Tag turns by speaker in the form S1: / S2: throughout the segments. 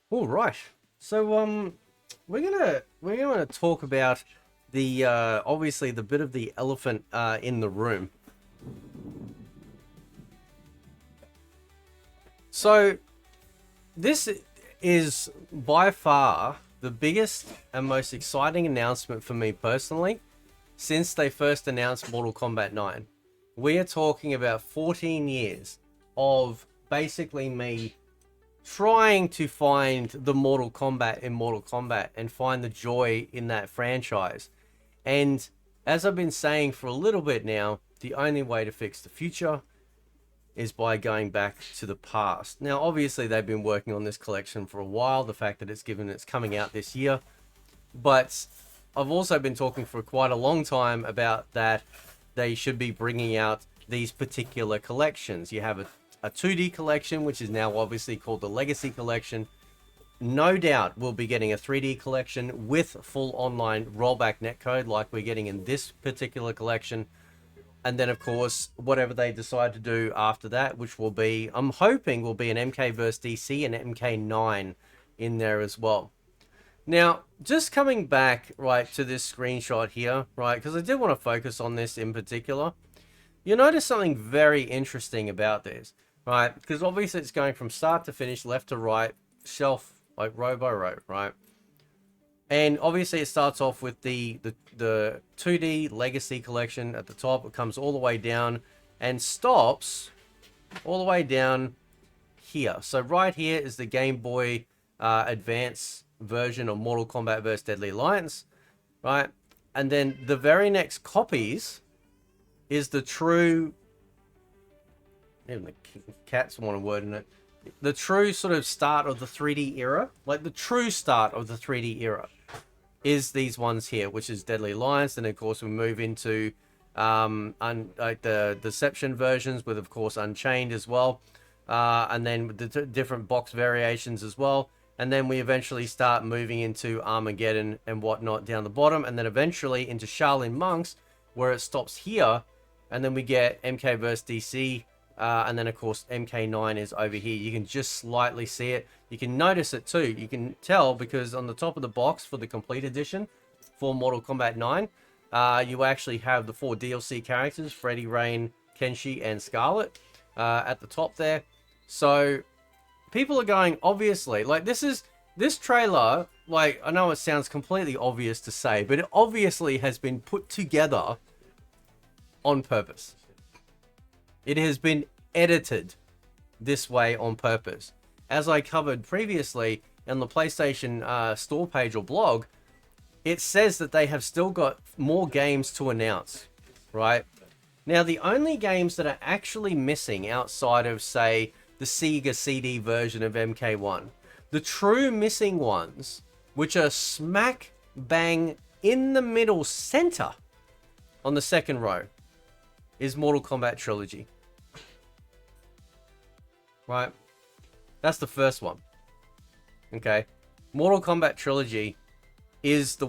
S1: All right. So we're gonna talk about the obviously the bit of the elephant in the room. So this is by far the biggest and most exciting announcement for me personally since they first announced Mortal Kombat 9. We are talking about 14 years of basically me trying to find the Mortal Kombat in Mortal Kombat and find the joy in that franchise. And as I've been saying for a little bit now, the only way to fix the future is by going back to the past. Now, obviously, they've been working on this collection for a while, the fact that it's coming out this year. But I've also been talking for quite a long time about that they should be bringing out these particular collections. You have a 2D collection, which is now obviously called the Legacy Collection. No doubt we'll be getting a 3D collection with full online rollback netcode like we're getting in this particular collection. And then, of course, whatever they decide to do after that, which will be, I'm hoping, will be an MK vs. DC and MK9 in there as well. Now, just coming back, right, to this screenshot here, right, because I did want to focus on this in particular. You'll notice something very interesting about this, right? Because obviously it's going from start to finish, left to right, shelf, like row by row, right? And obviously it starts off with the 2D Legacy Collection at the top. It comes all the way down and stops all the way down here. So right here is the Game Boy Advance version of Mortal Kombat vs. Deadly Alliance, right? And then the very next copies is the true... Even the cats want a word in it. The true sort of start of the 3D era, like the true start of the 3D era, is these ones here, which is Deadly Alliance. And of course we move into like the Deception versions with, of course, Unchained as well, and then the different box variations as well. And then we eventually start moving into Armageddon and whatnot down the bottom, and then eventually into Shaolin Monks, where it stops here, and then we get MK vs. DC. And then, of course, MK9 is over here. You can just slightly see it. You can notice it, too. You can tell because on the top of the box for the complete edition for Mortal Kombat 9, you actually have the 4 DLC characters, Freddy, Rain, Kenshi, and Scarlet, at the top there. So, people are going, obviously, like, this trailer, like, I know it sounds completely obvious to say, but it obviously has been put together on purpose. It has been edited this way on purpose. As I covered previously on the PlayStation store page or blog, it says that they have still got more games to announce, right? Now, the only games that are actually missing outside of, say, the Sega CD version of MK1, the true missing ones, which are smack bang in the middle center on the second row, is Mortal Kombat Trilogy. Right? That's the first one. Okay? Mortal Kombat Trilogy is the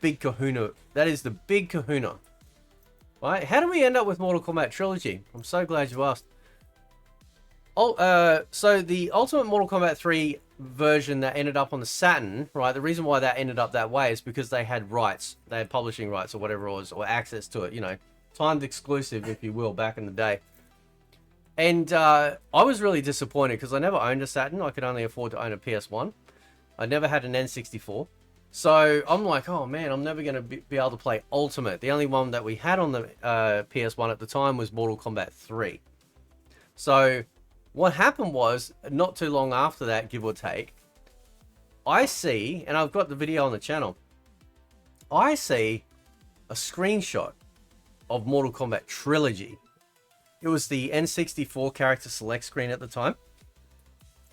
S1: big kahuna. That is the big kahuna. Right? How do we end up with Mortal Kombat Trilogy? I'm so glad you asked. So the Ultimate Mortal Kombat 3 version that ended up on the Saturn, right? The reason why that ended up that way is because they had rights. They had publishing rights or whatever it was, or access to it, you know. Timed exclusive, if you will, back in the day. And I was really disappointed because I never owned a Saturn. I could only afford to own a PS1. I never had an N64. So I'm like, oh man, I'm never going to be able to play Ultimate. The only one that we had on the PS1 at the time was Mortal Kombat 3. So what happened was, not too long after that, give or take, I see, and I've got the video on the channel, I see a screenshot of Mortal Kombat Trilogy. It was the N64 character select screen at the time.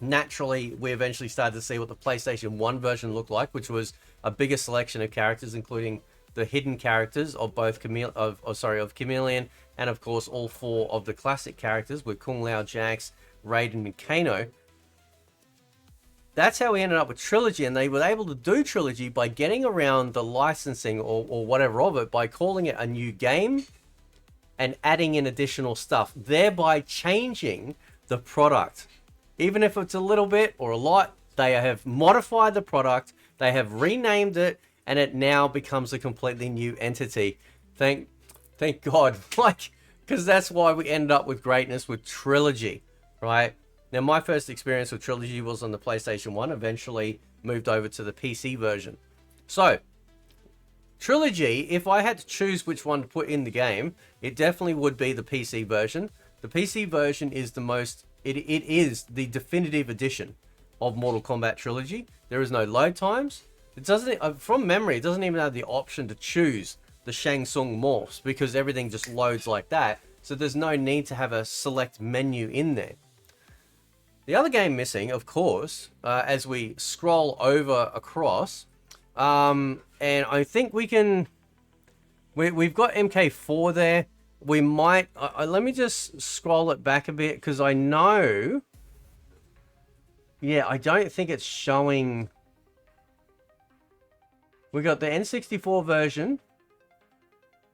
S1: Naturally, we eventually started to see what the PlayStation 1 version looked like, which was a bigger selection of characters, including the hidden characters of both Chameleon, and of course all 4 of the classic characters with Kung Lao, Jax, Raiden, and Kano. That's how we ended up with Trilogy, and they were able to do Trilogy by getting around the licensing or whatever of it by calling it a new game and adding in additional stuff, thereby changing the product Even if it's a little bit or a lot, they have modified the product, they have renamed it, and it now becomes a completely new entity. Thank God. Like, because that's why we ended up with greatness with Trilogy, right? Now, my first experience with Trilogy was on the PlayStation 1, eventually moved over to the PC version. So, Trilogy, if I had to choose which one to put in the game, it definitely would be the PC version. The PC version is the most, it is the definitive edition of Mortal Kombat Trilogy. There is no load times. It doesn't, from memory, it doesn't even have the option to choose the Shang Tsung morphs because everything just loads like that. So there's no need to have a select menu in there. The other game missing, of course, as we scroll over across, and I think we can, we've got MK4 there. We might, let me just scroll it back a bit because I know, yeah, I don't think it's showing. We got the N64 version.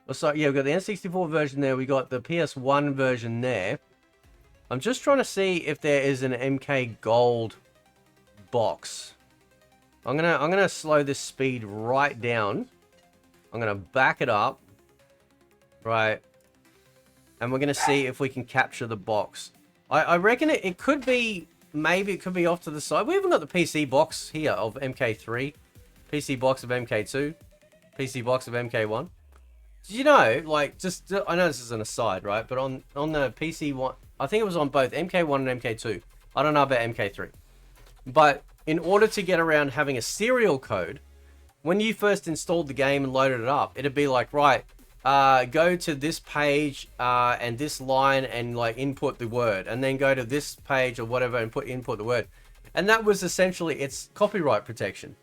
S1: Oh, sorry, yeah, we've got the N64 version there. We got the PS1 version there. I'm just trying to see if there is an MK Gold box. I'm gonna slow this speed right down. I'm gonna back it up. Right. And we're gonna see if we can capture the box. I reckon it could be, maybe it could be off to the side. We haven't got the PC box here of MK3. PC box of MK2. PC box of MK1. Did you know, like, just, I know this is an aside, right? But on the PC one, I think it was on both MK1 and MK2. I don't know about MK3. But in order to get around having a serial code, when you first installed the game and loaded it up, it'd be like, right, go to this page and this line and like input the word, and then go to this page or whatever and input the word. And that was essentially its copyright protection,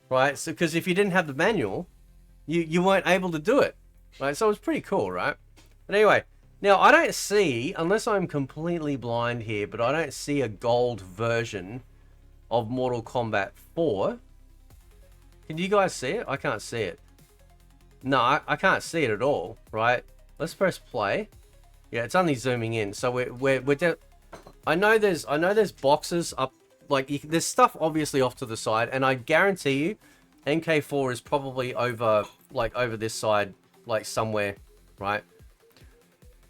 S1: right? So because if you didn't have the manual, you weren't able to do it, right? So it was pretty cool, right? But anyway, now I don't see, unless I'm completely blind here, but I don't see a gold version of Mortal Kombat 4. Can you guys see it? I can't see it. No, I can't see it at all, right? Let's press play. Yeah, it's only zooming in. So I know there's boxes up, like there's stuff obviously off to the side, and I guarantee you MK4 is probably over this side, like somewhere, right?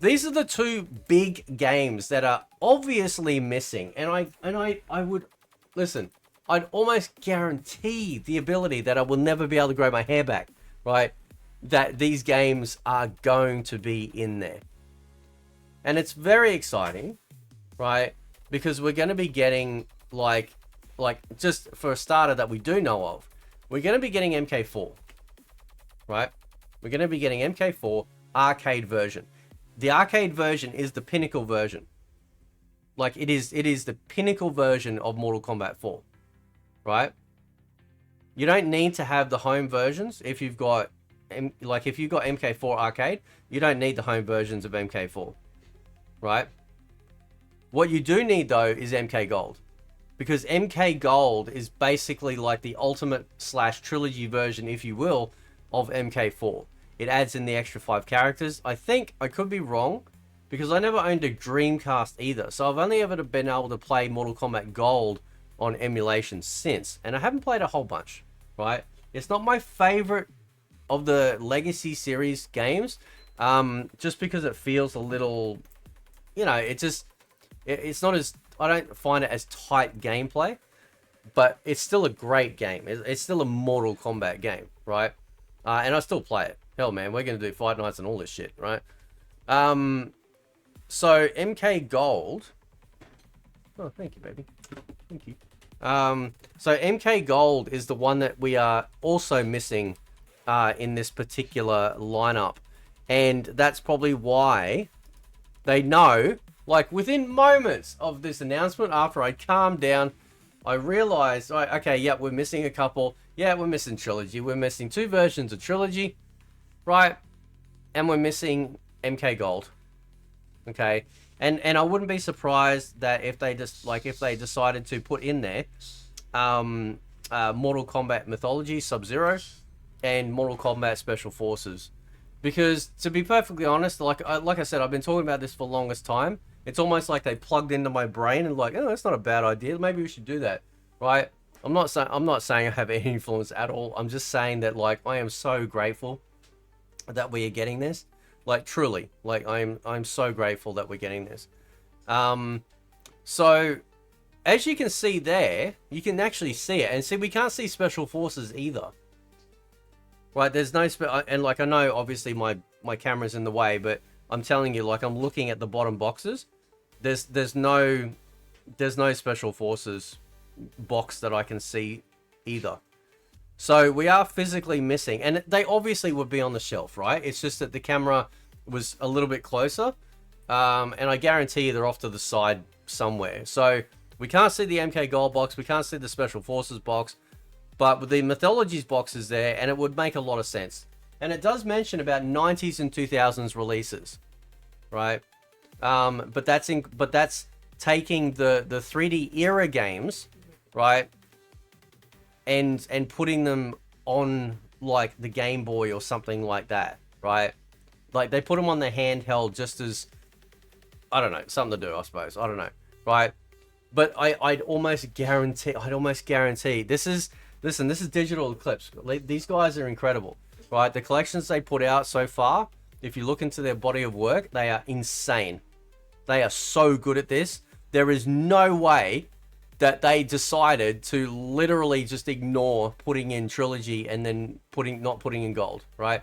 S1: These are the two big games that are obviously missing, and I would listen. I'd almost guarantee the ability that I will never be able to grow my hair back, right? That these games are going to be in there. And it's very exciting, right? Because we're going to be getting, like just for a starter that we do know of, we're going to be getting MK4, right? We're going to be getting MK4 arcade version. The arcade version is the Pinnacle version. Like, it is the Pinnacle version of Mortal Kombat 4, right? You don't need to have the home versions if you've got, if you've got MK4 arcade, you don't need the home versions of MK4, right? What you do need though is MK Gold, because MK Gold is basically like the ultimate / trilogy version, if you will, of MK4. It adds in the extra 5 characters. I think, I could be wrong, because I never owned a Dreamcast either, so I've only ever been able to play Mortal Kombat Gold on emulation since, and I haven't played a whole bunch, right? It's not my favorite of the Legacy series games, just because it feels a little, you know, it's not as, I don't find it as tight gameplay, but it's still a great game. It's still a Mortal Kombat game, right? And I still play it. Hell, man, we're going to do fight nights and all this shit, right? So MK Gold. Oh, thank you, baby. Thank you. So MK Gold is the one that we are also missing in this particular lineup, and that's probably why they know. Like, within moments of this announcement, after I calmed down, I realized, okay, yeah, we're missing a couple. Yeah, we're missing Trilogy. We're missing 2 versions of Trilogy, right? And we're missing MK Gold. Okay, and I wouldn't be surprised that if they decided to put in there Mortal Kombat Mythology Sub-Zero and Mortal Kombat Special Forces, because to be perfectly honest, like I said, I've been talking about this for the longest time. It's almost like they plugged into my brain and like, oh, that's not a bad idea. Maybe we should do that, right? I'm not saying I have any influence at all. I'm just saying that like I am so grateful that we are getting this. Like truly, like I'm so grateful that we're getting this. So as you can see there, you can actually see it, and see we can't see special forces either. Right, there's no and like I know obviously my camera's in the way, but I'm telling you, like I'm looking at the bottom boxes. There's no special forces box that I can see either. So we are physically missing, and they obviously would be on the shelf, right? It's just that the camera was a little bit closer, and I guarantee you they're off to the side somewhere. So we can't see the MK Gold box, we can't see the special forces box. But the Mythologies box is there, and it would make a lot of sense. And it does mention about 90s and 2000s releases, right? But that's taking the 3D era games, right, and putting them on like the Game Boy or something like that, right? Like they put them on the handheld just as, I don't know, something to do, I suppose. I don't know, right? But I'd almost guarantee this is. Listen, this is Digital Eclipse. These guys are incredible, right? The collections they put out so far, if you look into their body of work, they are insane. They are so good at this. There is no way that they decided to literally just ignore putting in Trilogy and then not putting in Gold, right?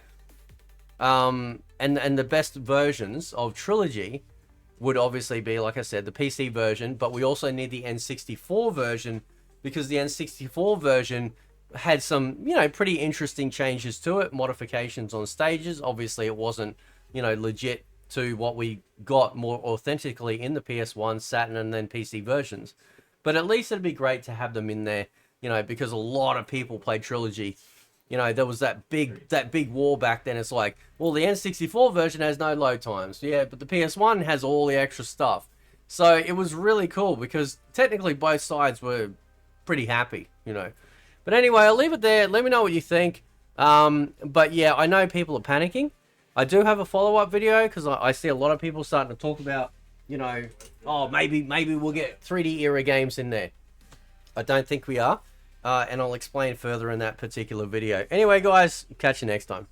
S1: And the best versions of Trilogy would obviously be, like I said, the PC version, but we also need the N64 version, because the N64 version had some, you know, pretty interesting changes to it, modifications on stages. Obviously, it wasn't, you know, legit to what we got more authentically in the PS1, Saturn, and then PC versions. But at least it'd be great to have them in there, you know, because a lot of people played Trilogy. You know, there was that big war back then. It's like, well, the N64 version has no load times. Yeah, but the PS1 has all the extra stuff. So it was really cool because technically both sides were pretty happy, you know. But anyway, I'll leave it there. Let me know what you think. But yeah, I know people are panicking. I do have a follow-up video because I see a lot of people starting to talk about, you know, oh, maybe we'll get 3D era games in there. I don't think we are. And I'll explain further in that particular video. Anyway, guys, catch you next time.